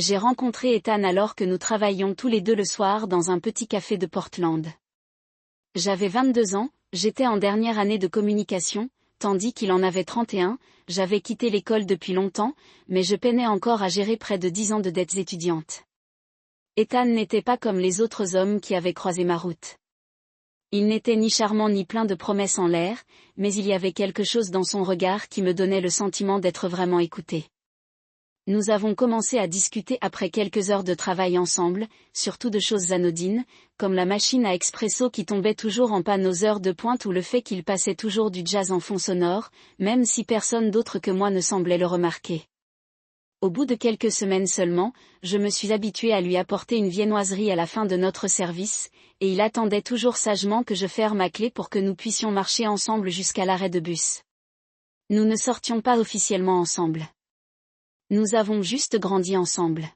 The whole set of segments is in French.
J'ai rencontré Ethan alors que nous travaillions tous les deux le soir dans un petit café de Portland. J'avais 22 ans, j'étais en dernière année de communication, tandis qu'il en avait 31, j'avais quitté l'école depuis longtemps, mais je peinais encore à gérer près de 10 ans de dettes étudiantes. Ethan n'était pas comme les autres hommes qui avaient croisé ma route. Il n'était ni charmant ni plein de promesses en l'air, mais il y avait quelque chose dans son regard qui me donnait le sentiment d'être vraiment écouté. Nous avons commencé à discuter après quelques heures de travail ensemble, surtout de choses anodines, comme la machine à expresso qui tombait toujours en panne aux heures de pointe ou le fait qu'il passait toujours du jazz en fond sonore, même si personne d'autre que moi ne semblait le remarquer. Au bout de quelques semaines seulement, je me suis habituée à lui apporter une viennoiserie à la fin de notre service, et il attendait toujours sagement que je ferme ma clé pour que nous puissions marcher ensemble jusqu'à l'arrêt de bus. Nous ne sortions pas officiellement ensemble. Nous avons juste grandi ensemble.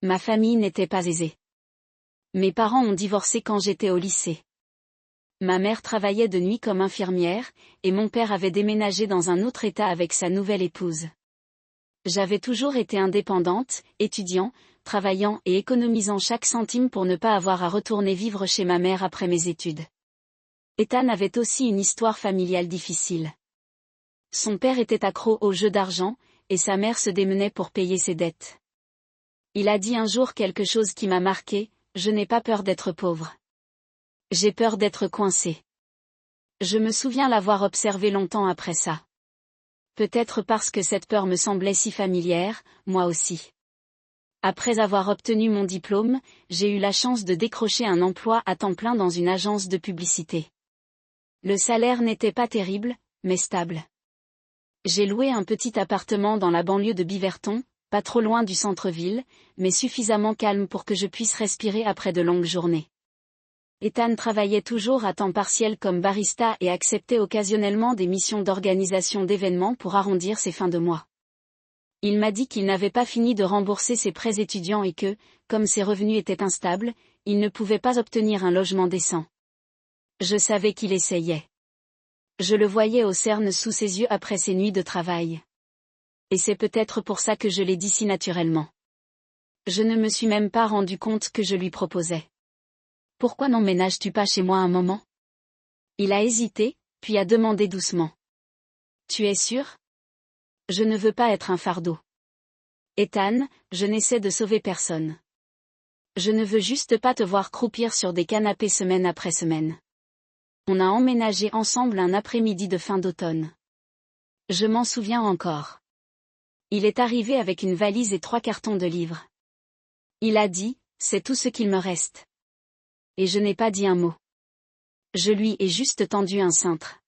Ma famille n'était pas aisée. Mes parents ont divorcé quand j'étais au lycée. Ma mère travaillait de nuit comme infirmière, et mon père avait déménagé dans un autre état avec sa nouvelle épouse. J'avais toujours été indépendante, étudiant, travaillant et économisant chaque centime pour ne pas avoir à retourner vivre chez ma mère après mes études. Ethan avait aussi une histoire familiale difficile. Son père était accro aux jeux d'argent, et sa mère se démenait pour payer ses dettes. Il a dit un jour quelque chose qui m'a marqué, « Je n'ai pas peur d'être pauvre. J'ai peur d'être coincé. » Je me souviens l'avoir observé longtemps après ça. Peut-être parce que cette peur me semblait si familière, moi aussi. Après avoir obtenu mon diplôme, j'ai eu la chance de décrocher un emploi à temps plein dans une agence de publicité. Le salaire n'était pas terrible, mais stable. J'ai loué un petit appartement dans la banlieue de Beaverton, pas trop loin du centre-ville, mais suffisamment calme pour que je puisse respirer après de longues journées. Ethan travaillait toujours à temps partiel comme barista et acceptait occasionnellement des missions d'organisation d'événements pour arrondir ses fins de mois. Il m'a dit qu'il n'avait pas fini de rembourser ses prêts étudiants et que, comme ses revenus étaient instables, il ne pouvait pas obtenir un logement décent. Je savais qu'il essayait. Je le voyais aux cernes sous ses yeux après ses nuits de travail. Et c'est peut-être pour ça que je l'ai dit si naturellement. Je ne me suis même pas rendu compte que je lui proposais. « Pourquoi n'emménages-tu pas chez moi un moment ?» Il a hésité, puis a demandé doucement. « Tu es sûr ? Je ne veux pas être un fardeau. Ethan, je n'essaie de sauver personne. Je ne veux juste pas te voir croupir sur des canapés semaine après semaine. » On a emménagé ensemble un après-midi de fin d'automne. Je m'en souviens encore. Il est arrivé avec une valise et 3 cartons de livres. Il a dit, « C'est tout ce qu'il me reste. » Et je n'ai pas dit un mot. Je lui ai juste tendu un cintre.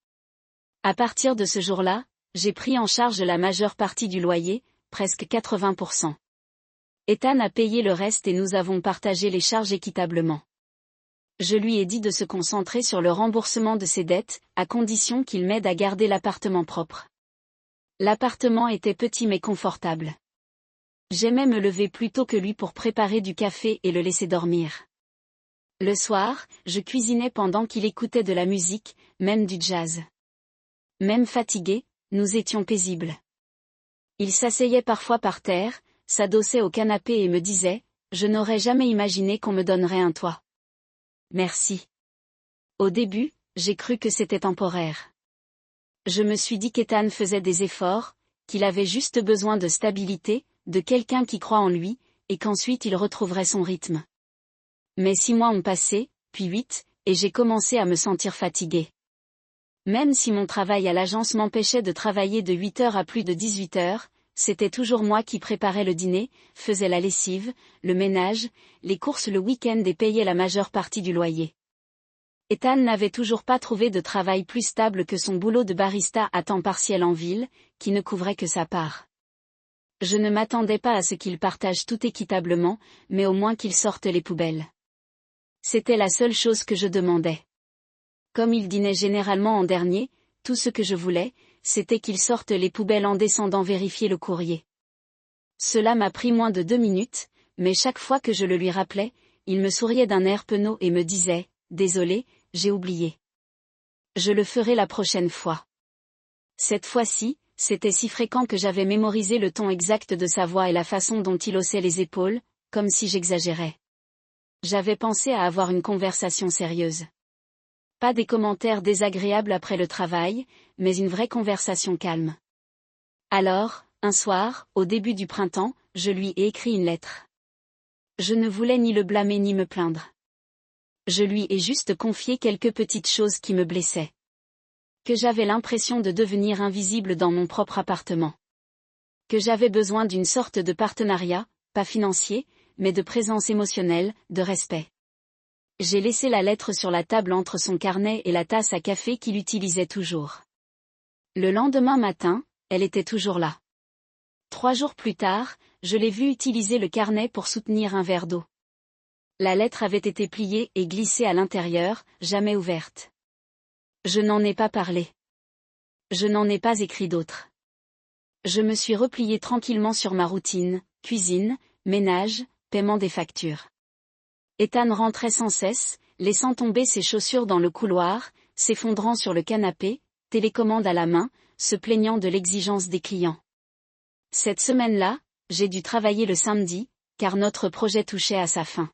À partir de ce jour-là, j'ai pris en charge la majeure partie du loyer, presque 80%. Ethan a payé le reste et nous avons partagé les charges équitablement. Je lui ai dit de se concentrer sur le remboursement de ses dettes, à condition qu'il m'aide à garder l'appartement propre. L'appartement était petit mais confortable. J'aimais me lever plus tôt que lui pour préparer du café et le laisser dormir. Le soir, je cuisinais pendant qu'il écoutait de la musique, même du jazz. Même fatigué, nous étions paisibles. Il s'asseyait parfois par terre, s'adossait au canapé et me disait, « Je n'aurais jamais imaginé qu'on me donnerait un toit. » Merci. Au début, j'ai cru que c'était temporaire. Je me suis dit qu'Ethan faisait des efforts, qu'il avait juste besoin de stabilité, de quelqu'un qui croit en lui, et qu'ensuite il retrouverait son rythme. Mais 6 mois ont passé, puis 8, et j'ai commencé à me sentir fatiguée. Même si mon travail à l'agence m'empêchait de travailler de 8 heures à plus de 18 heures, c'était toujours moi qui préparais le dîner, faisais la lessive, le ménage, les courses le week-end et payais la majeure partie du loyer. Ethan n'avait toujours pas trouvé de travail plus stable que son boulot de barista à temps partiel en ville, qui ne couvrait que sa part. Je ne m'attendais pas à ce qu'il partage tout équitablement, mais au moins qu'il sorte les poubelles. C'était la seule chose que je demandais. Comme il dînait généralement en dernier, tout ce que je voulais, c'était qu'il sorte les poubelles en descendant vérifier le courrier. Cela m'a pris moins de 2 minutes, mais chaque fois que je le lui rappelais, il me souriait d'un air penaud et me disait, « Désolé, j'ai oublié. Je le ferai la prochaine fois. » Cette fois-ci, C'était si fréquent que j'avais mémorisé le ton exact de sa voix et la façon dont il haussait les épaules, comme si j'exagérais. J'avais pensé à avoir une conversation sérieuse. Pas des commentaires désagréables après le travail, mais une vraie conversation calme. Alors, un soir, au début du printemps, je lui ai écrit une lettre. Je ne voulais ni le blâmer ni me plaindre. Je lui ai juste confié quelques petites choses qui me blessaient. Que j'avais l'impression de devenir invisible dans mon propre appartement. Que j'avais besoin d'une sorte de partenariat, pas financier, mais de présence émotionnelle, de respect. J'ai laissé la lettre sur la table entre son carnet et la tasse à café qu'il utilisait toujours. Le lendemain matin, elle était toujours là. 3 jours plus tard, je l'ai vue utiliser le carnet pour soutenir un verre d'eau. La lettre avait été pliée et glissée à l'intérieur, jamais ouverte. Je n'en ai pas parlé. Je n'en ai pas écrit d'autres. Je me suis repliée tranquillement sur ma routine, cuisine, ménage, paiement des factures. Ethan rentrait sans cesse, laissant tomber ses chaussures dans le couloir, s'effondrant sur le canapé, télécommande à la main, se plaignant de l'exigence des clients. Cette semaine-là, j'ai dû travailler le samedi, car notre projet touchait à sa fin.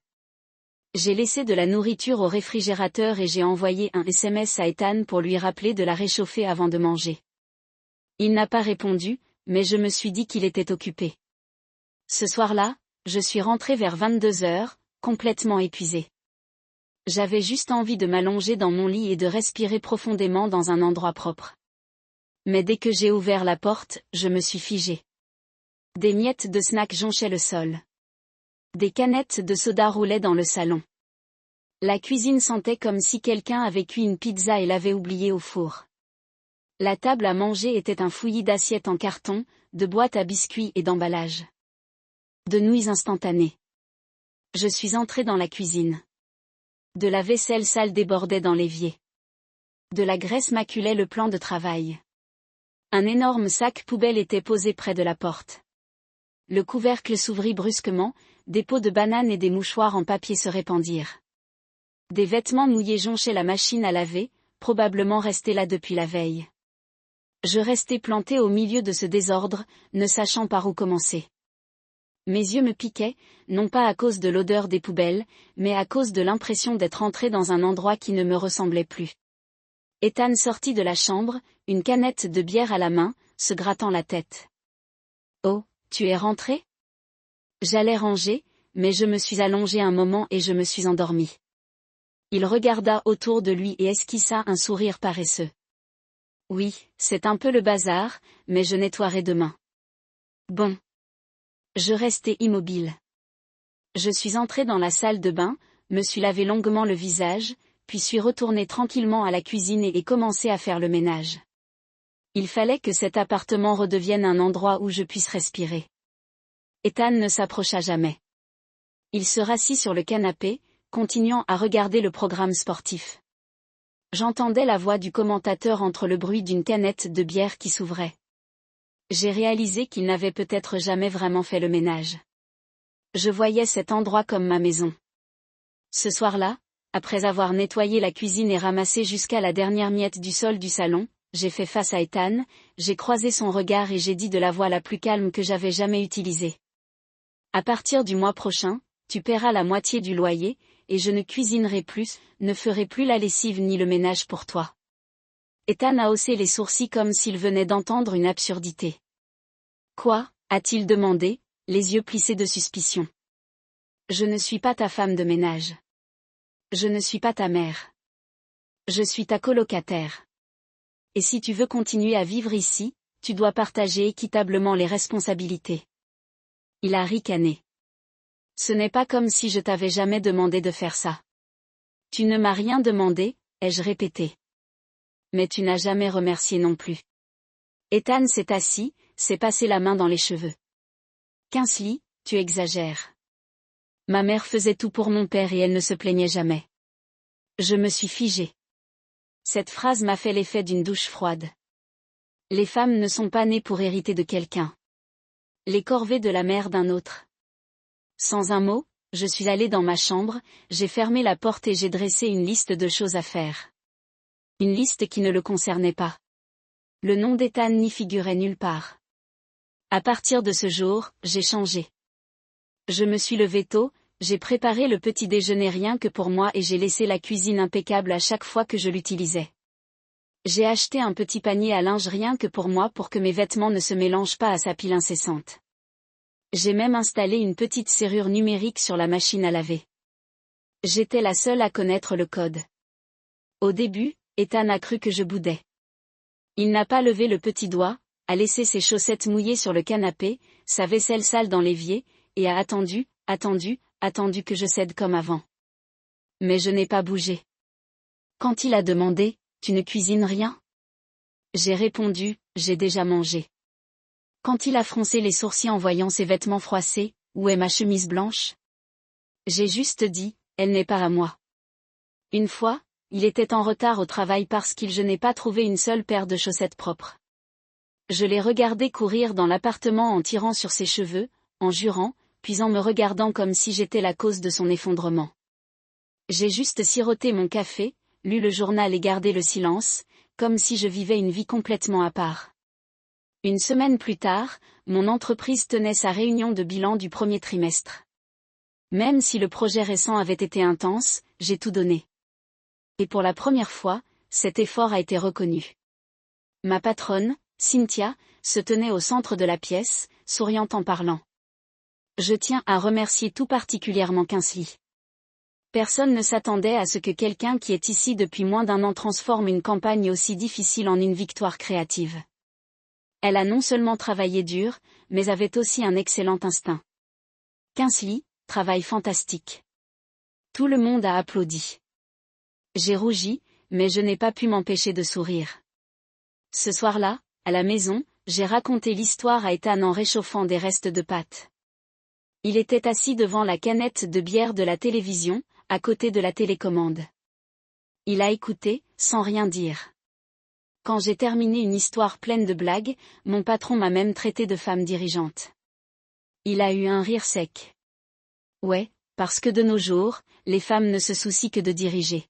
J'ai laissé de la nourriture au réfrigérateur et j'ai envoyé un SMS à Ethan pour lui rappeler de la réchauffer avant de manger. Il n'a pas répondu, mais je me suis dit qu'il était occupé. Ce soir-là, je suis rentrée vers 22h, complètement épuisée. J'avais juste envie de m'allonger dans mon lit et de respirer profondément dans un endroit propre. Mais dès que j'ai ouvert la porte, je me suis figée. Des miettes de snack jonchaient le sol. Des canettes de soda roulaient dans le salon. La cuisine sentait comme si quelqu'un avait cuit une pizza et l'avait oubliée au four. La table à manger était un fouillis d'assiettes en carton, de boîtes à biscuits et d'emballages. De nouilles instantanées. Je suis entrée dans la cuisine. De la vaisselle sale débordait dans l'évier. De la graisse maculait le plan de travail. Un énorme sac poubelle était posé près de la porte. Le couvercle s'ouvrit brusquement, des pots de bananes et des mouchoirs en papier se répandirent. Des vêtements mouillés jonchaient la machine à laver, probablement restés là depuis la veille. Je restais plantée au milieu de ce désordre, ne sachant par où commencer. Mes yeux me piquaient, non pas à cause de l'odeur des poubelles, mais à cause de l'impression d'être entrée dans un endroit qui ne me ressemblait plus. Ethan sortit de la chambre, une canette de bière à la main, se grattant la tête. « Oh, tu es rentré ? » J'allais ranger, mais je me suis allongée un moment et je me suis endormie. Il regarda autour de lui et esquissa un sourire paresseux. Oui, c'est un peu le bazar, mais je nettoierai demain. Bon. Je restai immobile. Je suis entrée dans la salle de bain, me suis lavé longuement le visage, puis suis retournée tranquillement à la cuisine et commencé à faire le ménage. Il fallait que cet appartement redevienne un endroit où je puisse respirer. Ethan ne s'approcha jamais. Il se rassit sur le canapé, continuant à regarder le programme sportif. J'entendais la voix du commentateur entre le bruit d'une canette de bière qui s'ouvrait. J'ai réalisé qu'il n'avait peut-être jamais vraiment fait le ménage. Je voyais cet endroit comme ma maison. Ce soir-là, après avoir nettoyé la cuisine et ramassé jusqu'à la dernière miette du sol du salon, j'ai fait face à Ethan, j'ai croisé son regard et j'ai dit de la voix la plus calme que j'avais jamais utilisée. À partir du mois prochain, tu paieras la moitié du loyer, et je ne cuisinerai plus, ne ferai plus la lessive ni le ménage pour toi. Ethan a haussé les sourcils comme s'il venait d'entendre une absurdité. Quoi, a-t-il demandé, les yeux plissés de suspicion. Je ne suis pas ta femme de ménage. Je ne suis pas ta mère. Je suis ta colocataire. Et si tu veux continuer à vivre ici, tu dois partager équitablement les responsabilités. Il a ricané. Ce n'est pas comme si je t'avais jamais demandé de faire ça. Tu ne m'as rien demandé, ai-je répété. Mais tu n'as jamais remercié non plus. Ethan s'est assis, s'est passé la main dans les cheveux. Kingsley, tu exagères. Ma mère faisait tout pour mon père et elle ne se plaignait jamais. Je me suis figée. Cette phrase m'a fait l'effet d'une douche froide. Les femmes ne sont pas nées pour hériter de quelqu'un. Les corvées de la mère d'un autre. Sans un mot, je suis allée dans ma chambre, j'ai fermé la porte et j'ai dressé une liste de choses à faire. Une liste qui ne le concernait pas. Le nom d'Ethan n'y figurait nulle part. À partir de ce jour, j'ai changé. Je me suis levée tôt, j'ai préparé le petit déjeuner rien que pour moi et j'ai laissé la cuisine impeccable à chaque fois que je l'utilisais. J'ai acheté un petit panier à linge rien que pour moi pour que mes vêtements ne se mélangent pas à sa pile incessante. J'ai même installé une petite serrure numérique sur la machine à laver. J'étais la seule à connaître le code. Au début, Ethan a cru que je boudais. Il n'a pas levé le petit doigt, a laissé ses chaussettes mouillées sur le canapé, sa vaisselle sale dans l'évier, et a attendu que je cède comme avant. Mais je n'ai pas bougé. Quand il a demandé, « Tu ne cuisines rien ?» J'ai répondu, « J'ai déjà mangé. » Quand il a froncé les sourcils en voyant ses vêtements froissés, « Où est ma chemise blanche ?» J'ai juste dit, « Elle n'est pas à moi. » Une fois, il était en retard au travail parce qu'il je n'ai pas trouvé une seule paire de chaussettes propres. Je l'ai regardé courir dans l'appartement en tirant sur ses cheveux, en jurant, puis en me regardant comme si j'étais la cause de son effondrement. J'ai juste siroté mon café, lu le journal et gardé le silence, comme si je vivais une vie complètement à part. Une semaine plus tard, mon entreprise tenait sa réunion de bilan du premier trimestre. Même si le projet récent avait été intense, j'ai tout donné. Et pour la première fois, cet effort a été reconnu. Ma patronne, Cynthia, se tenait au centre de la pièce, souriant en parlant. Je tiens à remercier tout particulièrement Kingsley. Personne ne s'attendait à ce que quelqu'un qui est ici depuis moins d'un an transforme une campagne aussi difficile en une victoire créative. Elle a non seulement travaillé dur, mais avait aussi un excellent instinct. Kingsley, travail fantastique. Tout le monde a applaudi. J'ai rougi, mais je n'ai pas pu m'empêcher de sourire. Ce soir-là, à la maison, j'ai raconté l'histoire à Ethan en réchauffant des restes de pâtes. Il était assis devant la canette de bière de la télévision, à côté de la télécommande. Il a écouté, sans rien dire. Quand j'ai terminé une histoire pleine de blagues, mon patron m'a même traité de femme dirigeante. Il a eu un rire sec. Ouais, parce que de nos jours, les femmes ne se soucient que de diriger.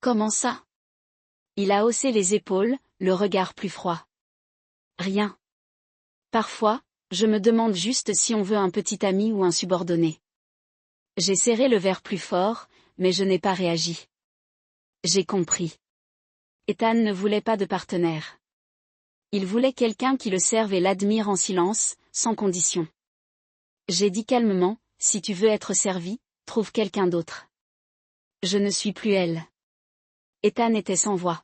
Comment ça? Il a haussé les épaules, le regard plus froid. Rien. Parfois, je me demande juste si on veut un petit ami ou un subordonné. J'ai serré le verre plus fort, mais je n'ai pas réagi. J'ai compris. Ethan ne voulait pas de partenaire. Il voulait quelqu'un qui le serve et l'admire en silence, sans condition. J'ai dit calmement, si tu veux être servi, trouve quelqu'un d'autre. Je ne suis plus elle. Ethan était sans voix.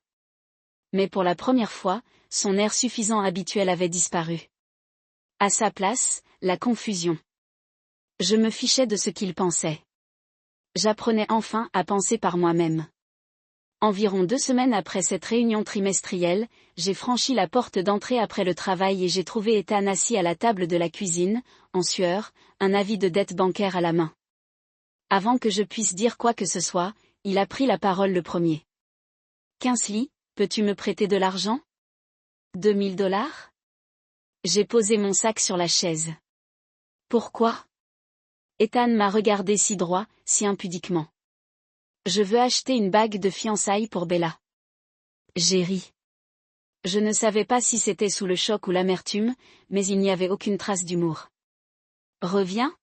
Mais pour la première fois, son air suffisant habituel avait disparu. À sa place, la confusion. Je me fichais de ce qu'il pensait. J'apprenais enfin à penser par moi-même. Environ 2 semaines après cette réunion trimestrielle, j'ai franchi la porte d'entrée après le travail et j'ai trouvé Ethan assis à la table de la cuisine, en sueur, un avis de dette bancaire à la main. Avant que je puisse dire quoi que ce soit, il a pris la parole le premier. Kingsley, peux-tu me prêter de l'argent? 2000 $? J'ai posé mon sac sur la chaise. Pourquoi? Ethan m'a regardé si droit, si impudiquement. Je veux acheter une bague de fiançailles pour Bella. J'ai ri. Je ne savais pas si c'était sous le choc ou l'amertume, mais il n'y avait aucune trace d'humour. Reviens?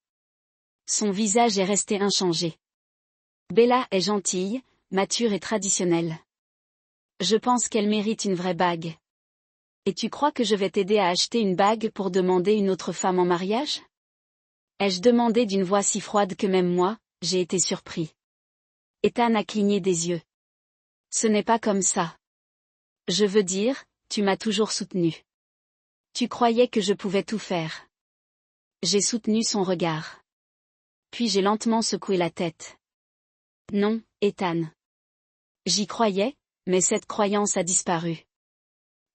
Son visage est resté inchangé. Bella est gentille, mature et traditionnelle. Je pense qu'elle mérite une vraie bague. Et tu crois que je vais t'aider à acheter une bague pour demander une autre femme en mariage? Ai-je demandé d'une voix si froide que même moi, j'ai été surpris. Ethan a cligné des yeux. Ce n'est pas comme ça. Je veux dire, tu m'as toujours soutenu. Tu croyais que je pouvais tout faire. J'ai soutenu son regard. Puis j'ai lentement secoué la tête. Non, Ethan. J'y croyais, mais cette croyance a disparu.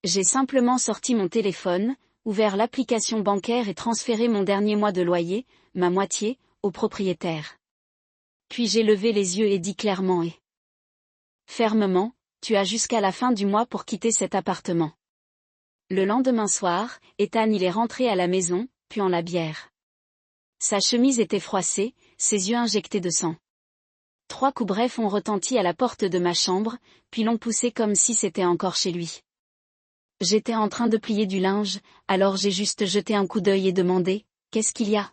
J'ai simplement sorti mon téléphone, ouvert l'application bancaire et transféré mon dernier mois de loyer, ma moitié, au propriétaire. Puis j'ai levé les yeux et dit clairement et fermement, tu as jusqu'à la fin du mois pour quitter cet appartement. Le lendemain soir, Ethan il est rentré à la maison, puant la bière. Sa chemise était froissée, ses yeux injectés de sang. 3 coups brefs ont retenti à la porte de ma chambre, puis l'ont poussé comme si c'était encore chez lui. J'étais en train de plier du linge, alors j'ai juste jeté un coup d'œil et demandé, qu'est-ce qu'il y a?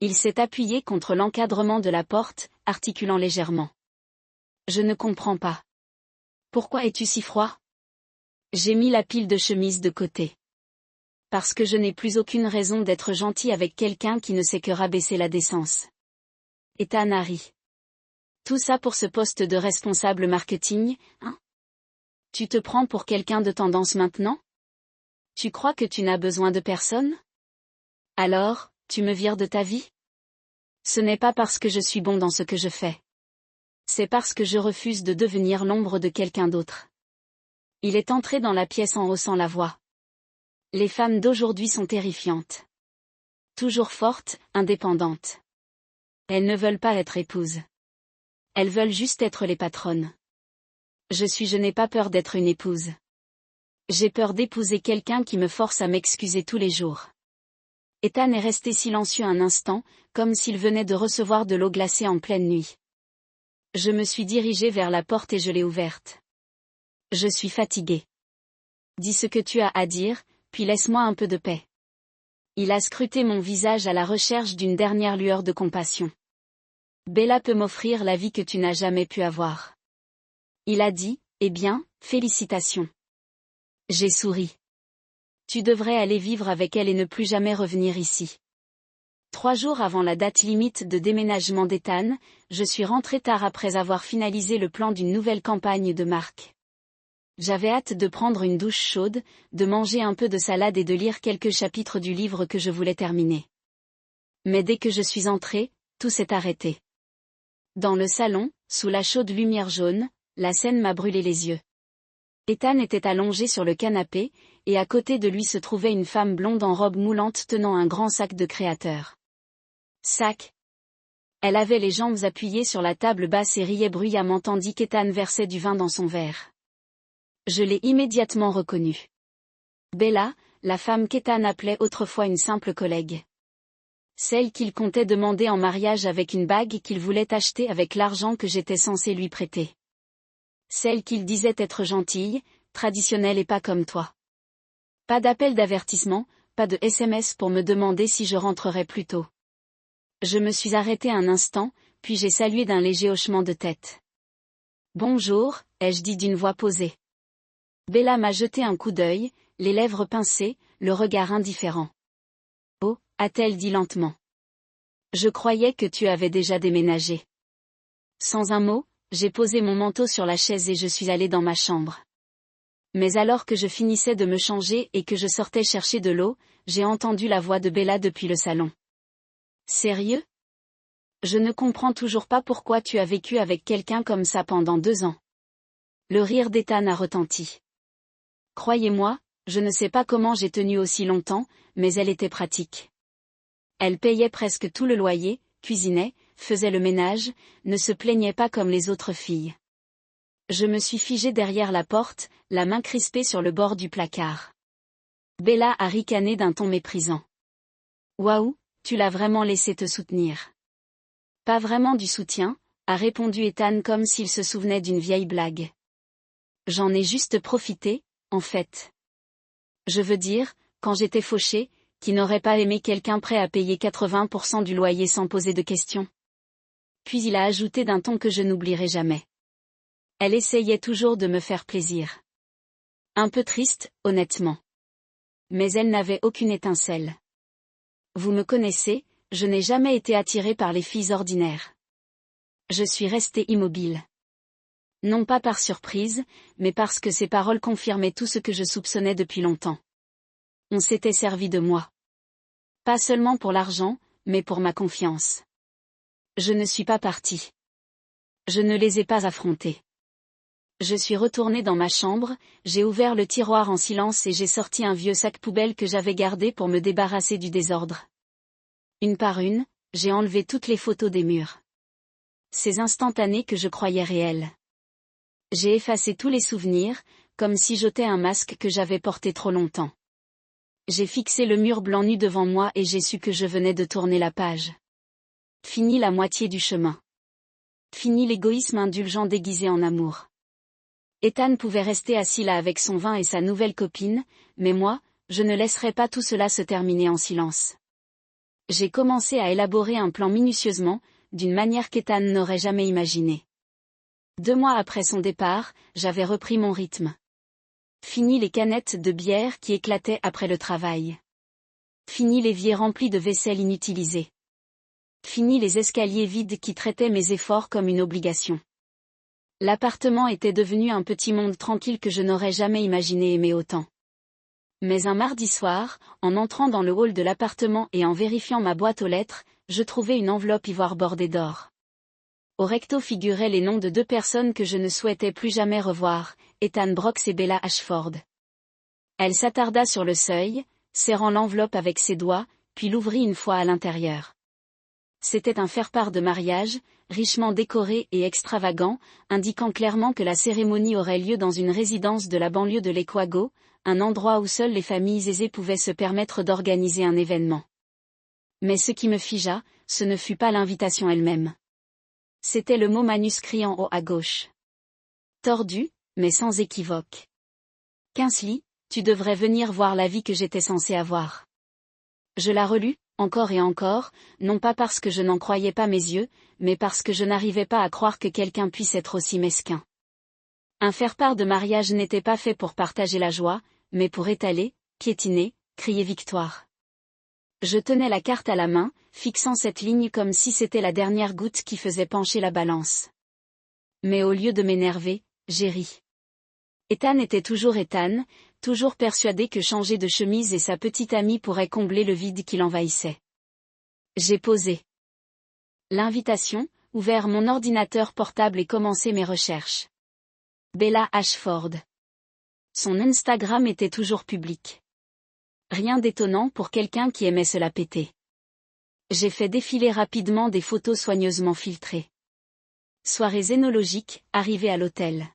Il s'est appuyé contre l'encadrement de la porte, articulant légèrement. Je ne comprends pas. Pourquoi es-tu si froid? J'ai mis la pile de chemises de côté. Parce que je n'ai plus aucune raison d'être gentil avec quelqu'un qui ne sait que rabaisser la décence. Ethan a ri. Tout ça pour ce poste de responsable marketing, hein? Tu te prends pour quelqu'un de tendance maintenant? Tu crois que tu n'as besoin de personne? Alors, tu me vires de ta vie? Ce n'est pas parce que je suis bon dans ce que je fais. C'est parce que je refuse de devenir l'ombre de quelqu'un d'autre. Il est entré dans la pièce en haussant la voix. Les femmes d'aujourd'hui sont terrifiantes. Toujours fortes, indépendantes. Elles ne veulent pas être épouses. Elles veulent juste être les patronnes. Je n'ai pas peur d'être une épouse. J'ai peur d'épouser quelqu'un qui me force à m'excuser tous les jours. Ethan est resté silencieux un instant, comme s'il venait de recevoir de l'eau glacée en pleine nuit. Je me suis dirigée vers la porte et je l'ai ouverte. Je suis fatiguée. Dis ce que tu as à dire, puis laisse-moi un peu de paix. Il a scruté mon visage à la recherche d'une dernière lueur de compassion. Bella peut m'offrir la vie que tu n'as jamais pu avoir. Il a dit, eh bien, félicitations. J'ai souri. Tu devrais aller vivre avec elle et ne plus jamais revenir ici. 3 jours avant la date limite de déménagement d'Ethan, je suis rentrée tard après avoir finalisé le plan d'une nouvelle campagne de marque. J'avais hâte de prendre une douche chaude, de manger un peu de salade et de lire quelques chapitres du livre que je voulais terminer. Mais dès que je suis entrée, tout s'est arrêté. Dans le salon, sous la chaude lumière jaune, la scène m'a brûlé les yeux. Ethan était allongé sur le canapé, et à côté de lui se trouvait une femme blonde en robe moulante tenant un grand sac de créateur. Sac. Elle avait les jambes appuyées sur la table basse et riait bruyamment tandis qu'Ethan versait du vin dans son verre. Je l'ai immédiatement reconnue. Bella, la femme qu'Ethan appelait autrefois une simple collègue. Celle qu'il comptait demander en mariage avec une bague qu'il voulait acheter avec l'argent que j'étais censé lui prêter. Celle qu'il disait être gentille, traditionnelle et pas comme toi. Pas d'appel d'avertissement, pas de SMS pour me demander si je rentrerais plus tôt. Je me suis arrêtée un instant, puis j'ai salué d'un léger hochement de tête. Bonjour, ai-je dit d'une voix posée. Bella m'a jeté un coup d'œil, les lèvres pincées, le regard indifférent. Oh, a-t-elle dit lentement. Je croyais que tu avais déjà déménagé. Sans un mot, j'ai posé mon manteau sur la chaise et je suis allée dans ma chambre. Mais alors que je finissais de me changer et que je sortais chercher de l'eau, j'ai entendu la voix de Bella depuis le salon. Sérieux? Je ne comprends toujours pas pourquoi tu as vécu avec quelqu'un comme ça pendant 2 ans. Le rire d'Ethan a retenti. Croyez-moi, je ne sais pas comment j'ai tenu aussi longtemps, mais elle était pratique. Elle payait presque tout le loyer, cuisinait, faisait le ménage, ne se plaignait pas comme les autres filles. Je me suis figée derrière la porte, la main crispée sur le bord du placard. Bella a ricané d'un ton méprisant. Waouh, tu l'as vraiment laissé te soutenir. Pas vraiment du soutien, a répondu Ethan comme s'il se souvenait d'une vieille blague. J'en ai juste profité, en fait. Je veux dire, quand j'étais fauchée, qui n'aurait pas aimé quelqu'un prêt à payer 80% du loyer sans poser de questions. Puis il a ajouté d'un ton que je n'oublierai jamais. Elle essayait toujours de me faire plaisir. Un peu triste, honnêtement. Mais elle n'avait aucune étincelle. Vous me connaissez, je n'ai jamais été attirée par les filles ordinaires. Je suis restée immobile. Non pas par surprise, mais parce que ses paroles confirmaient tout ce que je soupçonnais depuis longtemps. On s'était servi de moi. Pas seulement pour l'argent, mais pour ma confiance. Je ne suis pas partie. Je ne les ai pas affrontés. Je suis retournée dans ma chambre, j'ai ouvert le tiroir en silence et j'ai sorti un vieux sac poubelle que j'avais gardé pour me débarrasser du désordre. Une par une, j'ai enlevé toutes les photos des murs. Ces instantanés que je croyais réels. J'ai effacé tous les souvenirs, comme si j'ôtais un masque que j'avais porté trop longtemps. J'ai fixé le mur blanc nu devant moi et j'ai su que je venais de tourner la page. Fini la moitié du chemin. Fini l'égoïsme indulgent déguisé en amour. Ethan pouvait rester assis là avec son vin et sa nouvelle copine, mais moi, je ne laisserais pas tout cela se terminer en silence. J'ai commencé à élaborer un plan minutieusement, d'une manière qu'Ethan n'aurait jamais imaginée. 2 mois après son départ, j'avais repris mon rythme. Fini les canettes de bière qui éclataient après le travail. Fini l'évier rempli de vaisselle inutilisée. Fini les escaliers vides qui traitaient mes efforts comme une obligation. L'appartement était devenu un petit monde tranquille que je n'aurais jamais imaginé aimer autant. Mais un mardi soir, en entrant dans le hall de l'appartement et en vérifiant ma boîte aux lettres, je trouvai une enveloppe ivoire bordée d'or. Au recto figuraient les noms de 2 personnes que je ne souhaitais plus jamais revoir, Ethan Brooks et Bella Ashford. Elle s'attarda sur le seuil, serrant l'enveloppe avec ses doigts, puis l'ouvrit une fois à l'intérieur. C'était un faire-part de mariage, richement décoré et extravagant, indiquant clairement que la cérémonie aurait lieu dans une résidence de la banlieue de Lake-Wago, un endroit où seules les familles aisées pouvaient se permettre d'organiser un événement. Mais ce qui me figea, ce ne fut pas l'invitation elle-même. C'était le mot manuscrit en haut à gauche. Tordu, mais sans équivoque. Kingsley, tu devrais venir voir la vie que j'étais censé avoir. Je la relus, encore et encore, non pas parce que je n'en croyais pas mes yeux, mais parce que je n'arrivais pas à croire que quelqu'un puisse être aussi mesquin. Un faire-part de mariage n'était pas fait pour partager la joie, mais pour étaler, piétiner, crier victoire. Je tenais la carte à la main, fixant cette ligne comme si c'était la dernière goutte qui faisait pencher la balance. Mais au lieu de m'énerver, j'ai ri. Ethan était toujours Ethan, toujours persuadé que changer de chemise et sa petite amie pourrait combler le vide qui l'envahissait. J'ai posé l'invitation, ouvert mon ordinateur portable et commencé mes recherches. Bella Ashford. Son Instagram était toujours public. Rien d'étonnant pour quelqu'un qui aimait se la péter. J'ai fait défiler rapidement des photos soigneusement filtrées. Soirée énologique, arrivée à l'hôtel.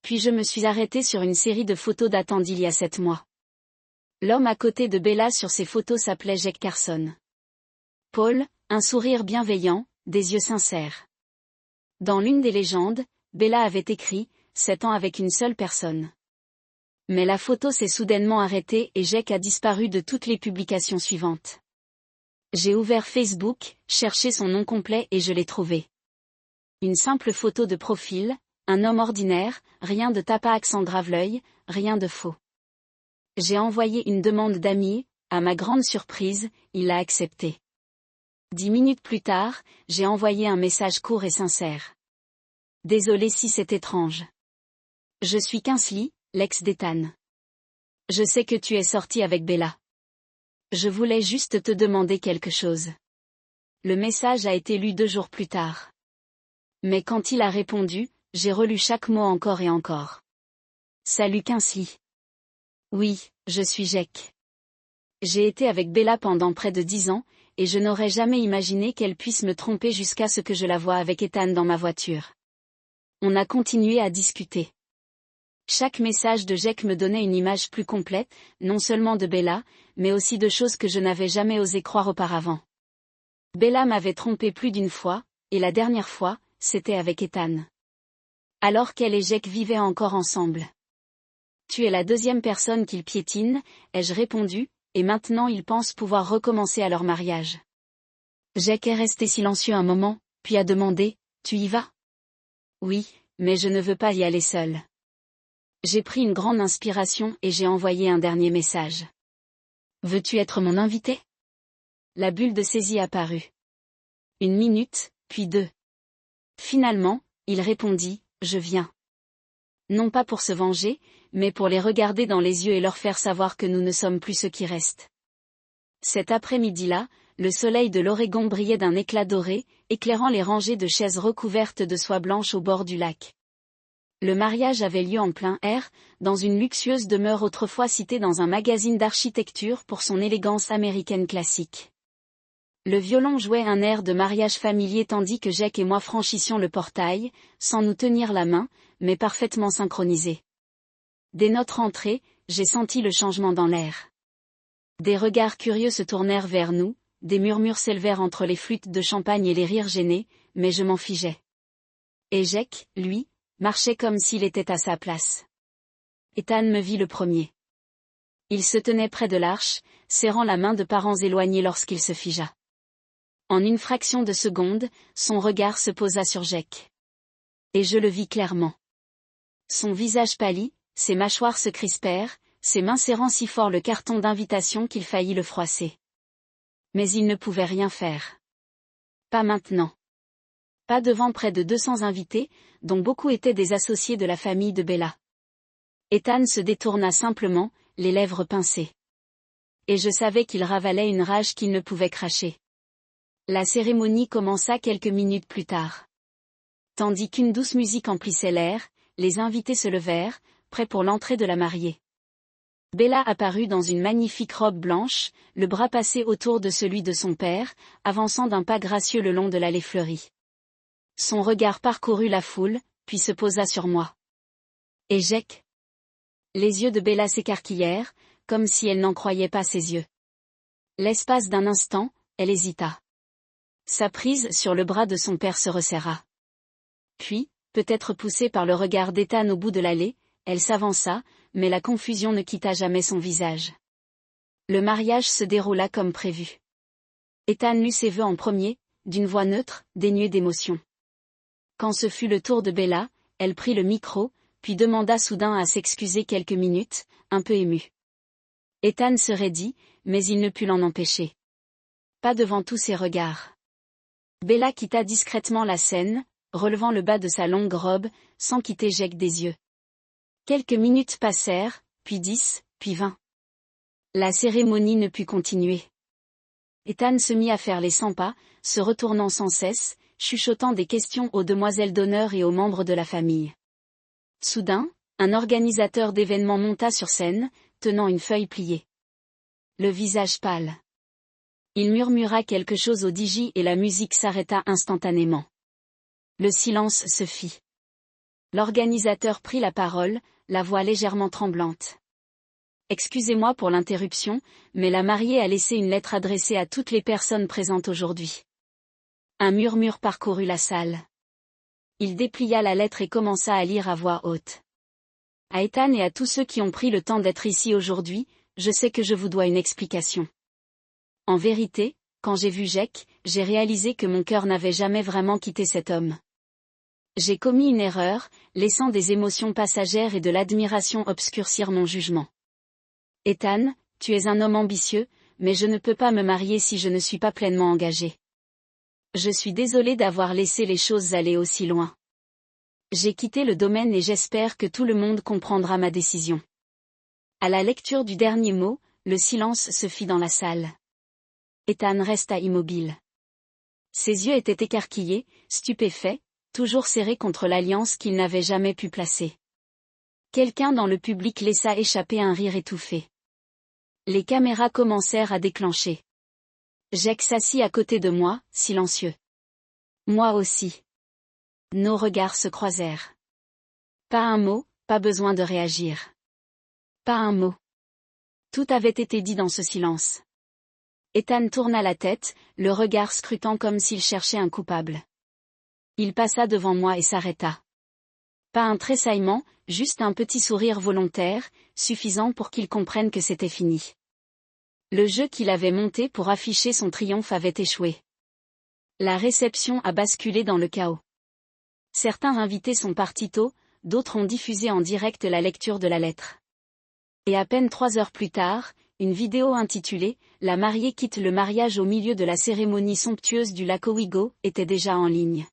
Puis je me suis arrêtée sur une série de photos datant d'il y a 7 mois. L'homme à côté de Bella sur ces photos s'appelait Jack Carson. Paul, un sourire bienveillant, des yeux sincères. Dans l'une des légendes, Bella avait écrit « 7 ans avec une seule personne ». Mais la photo s'est soudainement arrêtée et Jack a disparu de toutes les publications suivantes. J'ai ouvert Facebook, cherché son nom complet et je l'ai trouvé. Une simple photo de profil, un homme ordinaire, rien de tape-accent grave-l'œil, rien de faux. J'ai envoyé une demande d'ami, à ma grande surprise, il l'a acceptée. 10 minutes plus tard, j'ai envoyé un message court et sincère. Désolé si c'est étrange. Je suis Kingsley, l'ex d'Ethan. Je sais que tu es sorti avec Bella. Je voulais juste te demander quelque chose. Le message a été lu 2 jours plus tard. Mais quand il a répondu, j'ai relu chaque mot encore et encore. Salut Kingsley. Oui, je suis Jack. J'ai été avec Bella pendant près de 10 ans, et je n'aurais jamais imaginé qu'elle puisse me tromper jusqu'à ce que je la voie avec Ethan dans ma voiture. On a continué à discuter. Chaque message de Jack me donnait une image plus complète, non seulement de Bella, mais aussi de choses que je n'avais jamais osé croire auparavant. Bella m'avait trompé plus d'une fois, et la dernière fois, c'était avec Ethan. Alors qu'elle et Jack vivaient encore ensemble. Tu es la 2e personne qu'il piétine, ai-je répondu, et maintenant ils pensent pouvoir recommencer à leur mariage. Jack est resté silencieux un moment, puis a demandé, tu y vas? Oui, mais je ne veux pas y aller seul. J'ai pris une grande inspiration et j'ai envoyé un dernier message. Veux-tu être mon invité? La bulle de saisie apparut. 1 minute, puis 2. Finalement, il répondit, je viens. Non pas pour se venger, mais pour les regarder dans les yeux et leur faire savoir que nous ne sommes plus ceux qui restent. Cet après-midi-là, le soleil de l'Oregon brillait d'un éclat doré, éclairant les rangées de chaises recouvertes de soie blanche au bord du lac. Le mariage avait lieu en plein air, dans une luxueuse demeure autrefois citée dans un magazine d'architecture pour son élégance américaine classique. Le violon jouait un air de mariage familier tandis que Jack et moi franchissions le portail, sans nous tenir la main, mais parfaitement synchronisés. Dès notre entrée, j'ai senti le changement dans l'air. Des regards curieux se tournèrent vers nous, des murmures s'élevèrent entre les flûtes de champagne et les rires gênés, mais je m'en figeais. Et Jack, lui, marchait comme s'il était à sa place. Ethan me vit le premier. Il se tenait près de l'arche, serrant la main de parents éloignés lorsqu'il se figea. En une fraction de seconde, son regard se posa sur Jake. Et je le vis clairement. Son visage pâlit, ses mâchoires se crispèrent, ses mains serrant si fort le carton d'invitation qu'il faillit le froisser. Mais il ne pouvait rien faire. Pas maintenant. Pas devant près de 200 invités, dont beaucoup étaient des associés de la famille de Bella. Ethan se détourna simplement, les lèvres pincées. Et je savais qu'il ravalait une rage qu'il ne pouvait cracher. La cérémonie commença quelques minutes plus tard. Tandis qu'une douce musique emplissait l'air, les invités se levèrent, prêts pour l'entrée de la mariée. Bella apparut dans une magnifique robe blanche, le bras passé autour de celui de son père, avançant d'un pas gracieux le long de l'allée fleurie. Son regard parcourut la foule, puis se posa sur moi. Et Jake? Les yeux de Bella s'écarquillèrent, comme si elle n'en croyait pas ses yeux. L'espace d'un instant, elle hésita. Sa prise sur le bras de son père se resserra. Puis, peut-être poussée par le regard d'Ethan au bout de l'allée, elle s'avança, mais la confusion ne quitta jamais son visage. Le mariage se déroula comme prévu. Ethan lut ses vœux en premier, d'une voix neutre, dénuée d'émotion. Quand ce fut le tour de Bella, elle prit le micro, puis demanda soudain à s'excuser quelques minutes, un peu émue. Ethan se raidit, mais il ne put l'en empêcher. Pas devant tous ces regards. Bella quitta discrètement la scène, relevant le bas de sa longue robe, sans quitter Jake des yeux. Quelques minutes passèrent, puis 10, puis 20. La cérémonie ne put continuer. Ethan se mit à faire les 100 pas, se retournant sans cesse, chuchotant des questions aux demoiselles d'honneur et aux membres de la famille. Soudain, un organisateur d'événements monta sur scène, tenant une feuille pliée. Le visage pâle. Il murmura quelque chose au DJ et la musique s'arrêta instantanément. Le silence se fit. L'organisateur prit la parole, la voix légèrement tremblante. Excusez-moi pour l'interruption, mais la mariée a laissé une lettre adressée à toutes les personnes présentes aujourd'hui. Un murmure parcourut la salle. Il déplia la lettre et commença à lire à voix haute. À Ethan et à tous ceux qui ont pris le temps d'être ici aujourd'hui, je sais que je vous dois une explication. En vérité, quand j'ai vu Jake, j'ai réalisé que mon cœur n'avait jamais vraiment quitté cet homme. J'ai commis une erreur, laissant des émotions passagères et de l'admiration obscurcir mon jugement. Ethan, tu es un homme ambitieux, mais je ne peux pas me marier si je ne suis pas pleinement engagé. Je suis désolé d'avoir laissé les choses aller aussi loin. J'ai quitté le domaine et j'espère que tout le monde comprendra ma décision. À la lecture du dernier mot, le silence se fit dans la salle. Ethan resta immobile. Ses yeux étaient écarquillés, stupéfaits, toujours serrés contre l'alliance qu'il n'avait jamais pu placer. Quelqu'un dans le public laissa échapper un rire étouffé. Les caméras commencèrent à déclencher. Jake s'assit à côté de moi, silencieux. Moi aussi. Nos regards se croisèrent. Pas un mot, pas besoin de réagir. Pas un mot. Tout avait été dit dans ce silence. Ethan tourna la tête, le regard scrutant comme s'il cherchait un coupable. Il passa devant moi et s'arrêta. Pas un tressaillement, juste un petit sourire volontaire, suffisant pour qu'il comprenne que c'était fini. Le jeu qu'il avait monté pour afficher son triomphe avait échoué. La réception a basculé dans le chaos. Certains invités sont partis tôt, d'autres ont diffusé en direct la lecture de la lettre. Et à peine 3 heures plus tard, une vidéo intitulée « La mariée quitte le mariage au milieu de la cérémonie somptueuse du lac Owego » était déjà en ligne.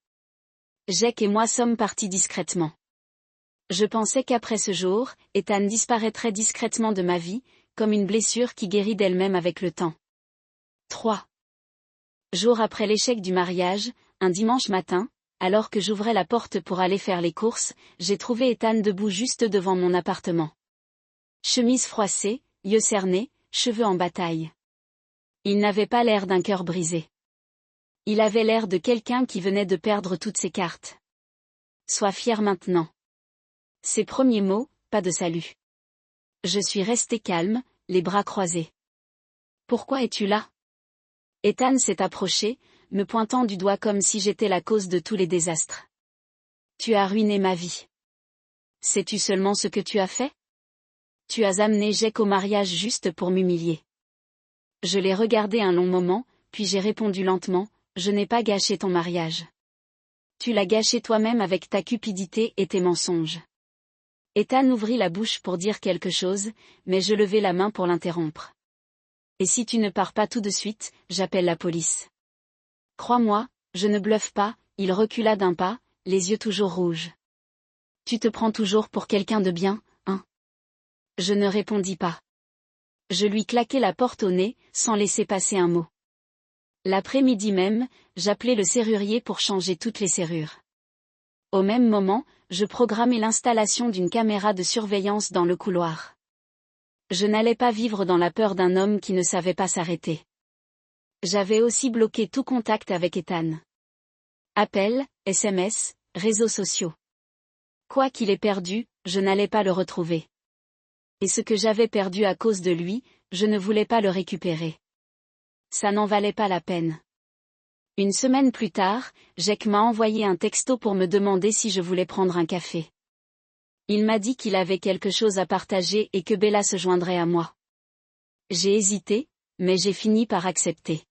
Jake et moi sommes partis discrètement. Je pensais qu'après ce jour, Ethan disparaîtrait discrètement de ma vie, comme une blessure qui guérit d'elle-même avec le temps. 3. Jours après l'échec du mariage, un dimanche matin, alors que j'ouvrais la porte pour aller faire les courses, j'ai trouvé Ethan debout juste devant mon appartement. Chemise froissée, yeux cernés, cheveux en bataille. Il n'avait pas l'air d'un cœur brisé. Il avait l'air de quelqu'un qui venait de perdre toutes ses cartes. Sois fier maintenant. Ses premiers mots, pas de salut. Je suis resté calme, les bras croisés. Pourquoi es-tu là? Ethan s'est approché, me pointant du doigt comme si j'étais la cause de tous les désastres. Tu as ruiné ma vie. Sais-tu seulement ce que tu as fait? Tu as amené Jake au mariage juste pour m'humilier. Je l'ai regardé un long moment, puis j'ai répondu lentement, je n'ai pas gâché ton mariage. Tu l'as gâché toi-même avec ta cupidité et tes mensonges. Ethan ouvrit la bouche pour dire quelque chose, mais je levai la main pour l'interrompre. Et si tu ne pars pas tout de suite, j'appelle la police. Crois-moi, je ne bluffe pas, il recula d'un pas, les yeux toujours rouges. Tu te prends toujours pour quelqu'un de bien, hein? Je ne répondis pas. Je lui claquai la porte au nez, sans laisser passer un mot. L'après-midi même, j'appelai le serrurier pour changer toutes les serrures. Au même moment, je programmai l'installation d'une caméra de surveillance dans le couloir. Je n'allais pas vivre dans la peur d'un homme qui ne savait pas s'arrêter. J'avais aussi bloqué tout contact avec Ethan. Appels, SMS, réseaux sociaux. Quoi qu'il ait perdu, je n'allais pas le retrouver. Et ce que j'avais perdu à cause de lui, je ne voulais pas le récupérer. Ça n'en valait pas la peine. Une semaine plus tard, Jake m'a envoyé un texto pour me demander si je voulais prendre un café. Il m'a dit qu'il avait quelque chose à partager et que Bella se joindrait à moi. J'ai hésité, mais j'ai fini par accepter.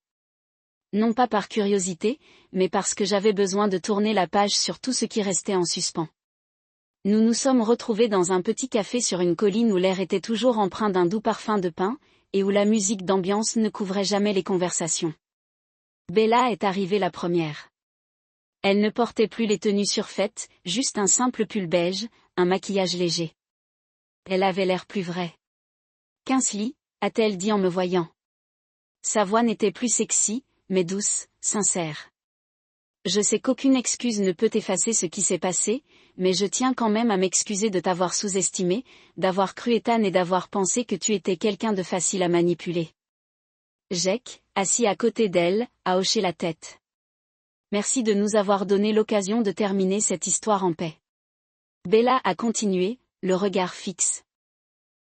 Non pas par curiosité, mais parce que j'avais besoin de tourner la page sur tout ce qui restait en suspens. Nous nous sommes retrouvés dans un petit café sur une colline où l'air était toujours empreint d'un doux parfum de pin, et où la musique d'ambiance ne couvrait jamais les conversations. Bella est arrivée la première. Elle ne portait plus les tenues surfaites, juste un simple pull beige, un maquillage léger. Elle avait l'air plus vraie. Kingsley, a-t-elle dit en me voyant. Sa voix n'était plus sexy, mais douce, sincère. Je sais qu'aucune excuse ne peut effacer ce qui s'est passé, mais je tiens quand même à m'excuser de t'avoir sous-estimé, d'avoir cru Ethan et d'avoir pensé que tu étais quelqu'un de facile à manipuler. Jake, assis à côté d'elle, a hoché la tête. Merci de nous avoir donné l'occasion de terminer cette histoire en paix. Bella a continué, le regard fixe.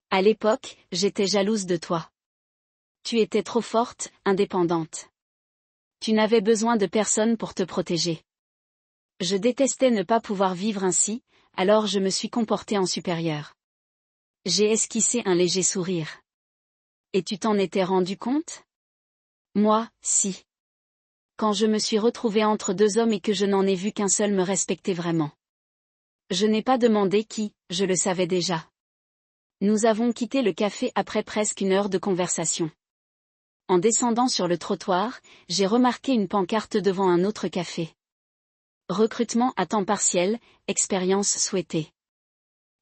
À l'époque, j'étais jalouse de toi. Tu étais trop forte, indépendante. Tu n'avais besoin de personne pour te protéger. Je détestais ne pas pouvoir vivre ainsi, alors je me suis comportée en supérieure. J'ai esquissé un léger sourire. Et tu t'en étais rendu compte? Moi, si. Quand je me suis retrouvée entre deux hommes et que je n'en ai vu qu'un seul me respecter vraiment. Je n'ai pas demandé qui, je le savais déjà. Nous avons quitté le café après presque une heure de conversation. En descendant sur le trottoir, j'ai remarqué une pancarte devant un autre café. Recrutement à temps partiel, expérience souhaitée.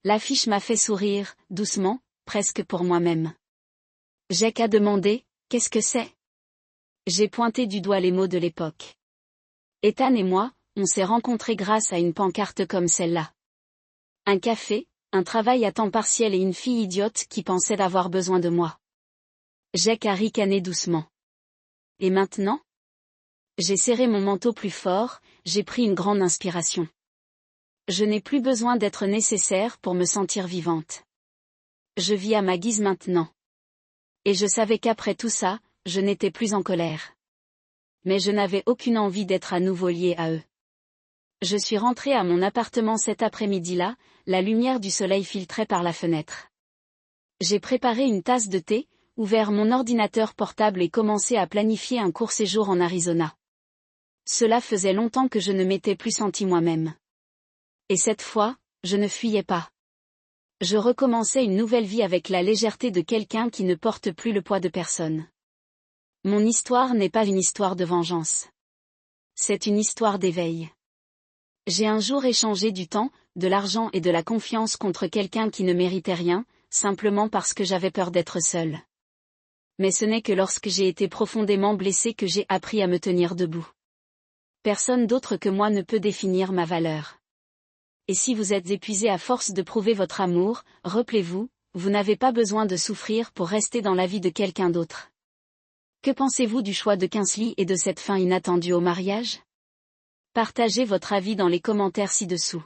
L'affiche m'a fait sourire, doucement, presque pour moi-même. Jake a demandé, qu'est-ce que c'est? J'ai pointé du doigt les mots de l'époque. Ethan et moi, on s'est rencontrés grâce à une pancarte comme celle-là. Un café, un travail à temps partiel et une fille idiote qui pensait d'avoir besoin de moi. Jake a ricané doucement. Et maintenant? J'ai serré mon manteau plus fort, j'ai pris une grande inspiration. Je n'ai plus besoin d'être nécessaire pour me sentir vivante. Je vis à ma guise maintenant. Et je savais qu'après tout ça, je n'étais plus en colère. Mais je n'avais aucune envie d'être à nouveau liée à eux. Je suis rentrée à mon appartement cet après-midi-là, la lumière du soleil filtrait par la fenêtre. J'ai préparé une tasse de thé, ouvert mon ordinateur portable et commencé à planifier un court séjour en Arizona. Cela faisait longtemps que je ne m'étais plus sentie moi-même. Et cette fois, je ne fuyais pas. Je recommençais une nouvelle vie avec la légèreté de quelqu'un qui ne porte plus le poids de personne. Mon histoire n'est pas une histoire de vengeance. C'est une histoire d'éveil. J'ai un jour échangé du temps, de l'argent et de la confiance contre quelqu'un qui ne méritait rien, simplement parce que j'avais peur d'être seule. Mais ce n'est que lorsque j'ai été profondément blessée que j'ai appris à me tenir debout. Personne d'autre que moi ne peut définir ma valeur. Et si vous êtes épuisé à force de prouver votre amour, rappelez-vous, vous n'avez pas besoin de souffrir pour rester dans la vie de quelqu'un d'autre. Que pensez-vous du choix de Kingsley et de cette fin inattendue au mariage? Partagez votre avis dans les commentaires ci-dessous.